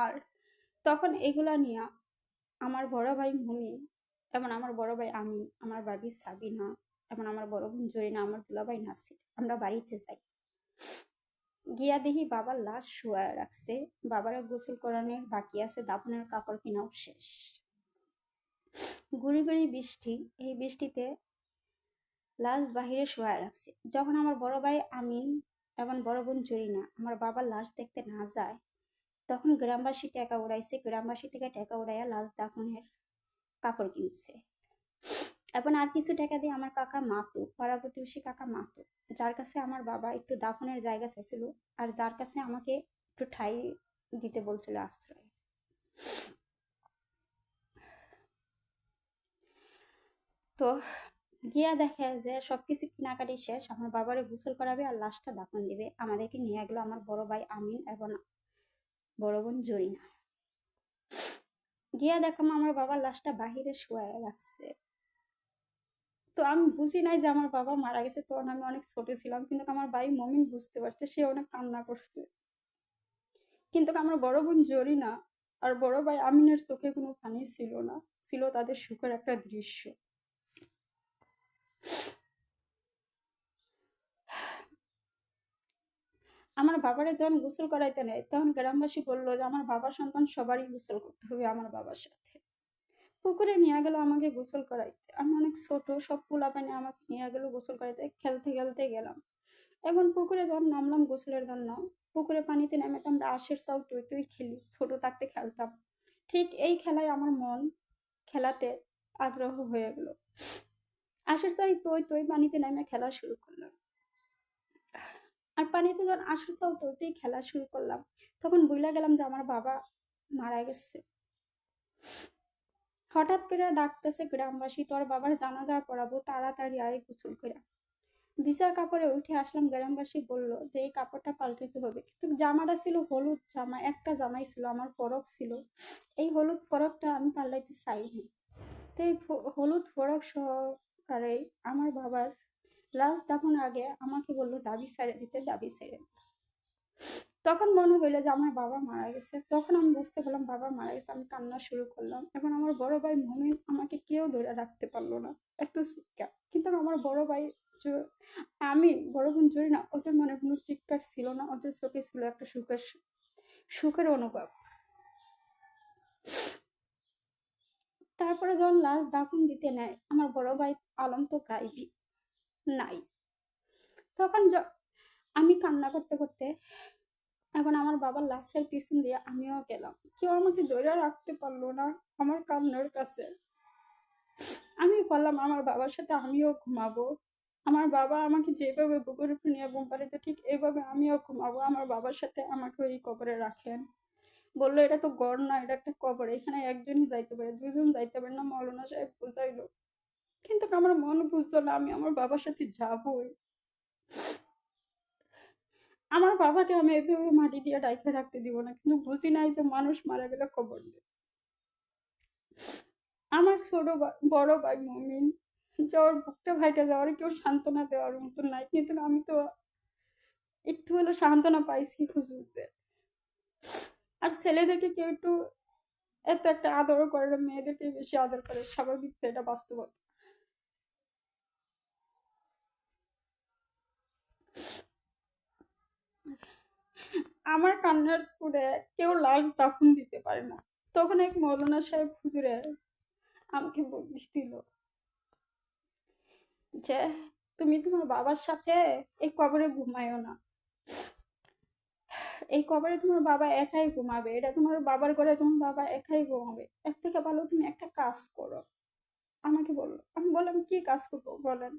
আর তখন এগুলা নিয়ে আমার বড় ভাই মুমিন এবং আমার বড় ভাই আমিন, আমার ভাবি সাবিনা এবং আমার বড় বোন জরিনা, আমার দুলাভাই নাসির, আমরা বাড়িতে যাই। গিয়া দেখি বাবার লাশ শুয়ায় রাখছে। বাবারা গোসল করানোর বাকি আছে, দাফনের কাপড় কেনাও শেষ। গুড়ি গুড়ি বৃষ্টি, এই বৃষ্টিতে লাশ বাহিরে শোয়ায় রাখছে। যখন আমার বড় ভাই আমিন এবং বড় বোন জরিনা আমার বাবার লাশ দেখতে না যায়, তখন গ্রামবাসী টাকা উড়াইছে, গ্রামবাসী থেকে টাকা উড়াইয়া লাশ দাফনের কাপড় কিনছে। এবং আর কিছু টাকা দিয়ে আমার কাকা মাতু, পাড়া প্রতিবেশী কাকা মাতু, যার কাছে আমার বাবা একটু দাফনের জায়গা চাইছিল আর যার কাছে আমাকে একটু ঠাই দিতে বলছিল, আশ্রয়। তো গিয়া দেখে যে সবকিছু কেনাকাটি শেষ, আমার বাবারে গোসল করাবে আর লাশটা দাফন দিবে। আমাদেরকে নিয়ে গেল আমার বড় ভাই আমিন এবং বড় বোন জরিনা। গিয়া দেখলাম আমার বাবার লাশটা বাহিরে শুয়ে রাখছে। তো আমি বুঝি নাই যে আমার বাবা মারা গেছে, তখন আমি অনেক ছোট ছিলাম, কিন্তু আমার ভাই মমিন বুঝতে পারছে, সে অনেক কান্না করছে। কিন্তু আমার বড় বোন জরিনা আর বড় ভাই আমিনের চোখে কোনো পানি ছিল না, ছিল তাদের সুখের একটা দৃশ্য। আমার বাবারে যখন গোসল করাইতে নেয়, তখন গ্রামবাসী বললো যে আমার বাবার সন্তান সবারই গোসল করতে হবে আমার বাবার সাথে। পুকুরে নিয়ে গেল আমাকে গোসল করাইতে। আমি অনেক ছোট, সব পোলা পানি আমাকে নিয়ে গেল গোসল করাইতে। খেলতে খেলতে গেলাম। এখন পুকুরে যখন নামলাম গোসলের জন্য, পুকুরে পানিতে নেমে তো আমরা আশের চাও তুই তুই খেলি, ছোট থাকতে খেলতাম। ঠিক এই খেলায় আমার মন খেলাতে আগ্রহ হয়ে গেল। আশের চাই তুই তুই পানিতে নেমে খেলা শুরু করলাম। আর পানিতে যখন আসার চাও তুই খেলা শুরু করলাম, তখন বুঝলা গেলাম যে আমার বাবা মারা গেছে। হঠাৎ করে ডাকতেছে গ্রামবাসী, তোর বাবার জানাজা পড়াবো, তাড়াতাড়ি আয় গোসল করে। ভিজা কাপড়ে উঠে আসলাম। গ্রামবাসী বলল যে এই কাপড়টা পাল্টাতে হবে, কিন্তু জামাটা ছিল হলুদ জামা, একটা জামাই ছিল, আমার ফরক ছিল। এই হলুদ ফরকটা আমি পাল্টাইতে চাইনি। তো এই হলুদ ফরক সহকারে আমার বাবার লাশ দাফন আগে আমাকে বললো দাবি ছেড়ে দিতে, দাবি ছেড়ে। তখন মনে হইলো যে আমার বাবা মারা গেছে। তখন আমি বুঝতে পারলাম বাবা মারা গেছে। আমি কান্না শুরু করলাম। এখন আমার বড় ভাই মমিন আমাকে কেউ ধরে রাখতে পারলো না, একটু চিৎকার। কিন্তু আমার বড় ভাই আমি বড় বোন জুড়ি না, ওদের মনে কোনো চিৎকার ছিল না, ওদের চোখে ছিল একটা সুখের সুখের অনুভব। তারপরে যখন লাশ দাফন দিতে নেয়, আমার বড় ভাই আলম তো গাইবি নাই। তখন আমি কান্না করতে করতে এখন আমার বাবার লাশের পিছন দিয়ে আমিও গেলাম। কেউ আমাকে ধরে রাখতে পারলো না আমার কান্নার কাছে। আমি বললাম আমার বাবার সাথে আমিও ঘুমাবো। আমার বাবা আমাকে যেভাবে বুকের উপর নিয়ে ঘুম পাড়িতে, ঠিক এইভাবে আমিও ঘুমাবো আমার বাবার সাথে। আমাকে ওই কবরে রাখেন। বললো এটা তো গড় না, এটা একটা কবর, এখানে একজনই যাইতে পারে, দুজন যাইতে পারে না, মৌলানা সাহেব বুঝাইলো। কিন্তু আমার মন বুঝতো না আমি আমার বাবার সাথে যাবোই। আমার বাবাকে আমি এভাবে মাটি দিয়ে ডাইকে রাখতে দিব না, কিন্তু বুঝি নাই যে মানুষ মারা গেলে কবর নেই। আমার ছোট বড় ভাই মমিন যাওয়ার বুকটা ভাইটা যাওয়ার কেউ সান্ত্বনা দেওয়ার মতো নাই, কিন্তু আমি তো একটু হলো সান্ত্বনা পাইছি হুজুরদের। আর ছেলেদেরকে কেউ একটু এত একটা আদর করে না, মেয়েদেরকে বেশি আদর করে, স্বাভাবিক, এটা বাস্তবতা। আমার কান্নার সুরে কেউ লাশ দাফন দিতে পারে না। তখন এক মৌলানা সাহেব হুজুরে আমাকে বুদ্ধি দিল যে তুমি তোমার বাবার সাথে এই কবরে ঘুমায়ও না, এই কবরে তোমার বাবা একাই ঘুমাবে, এটা তোমার বাবার ঘরে তোমার বাবা একাই ঘুমাবে। এর থেকে ভালো তুমি একটা কাজ করো। আমাকে বললো। আমি বললাম কি কাজ করবো বলেন।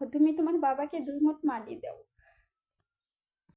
তুমি তোমার বাবাকে 2 মুঠ মাটি দাও,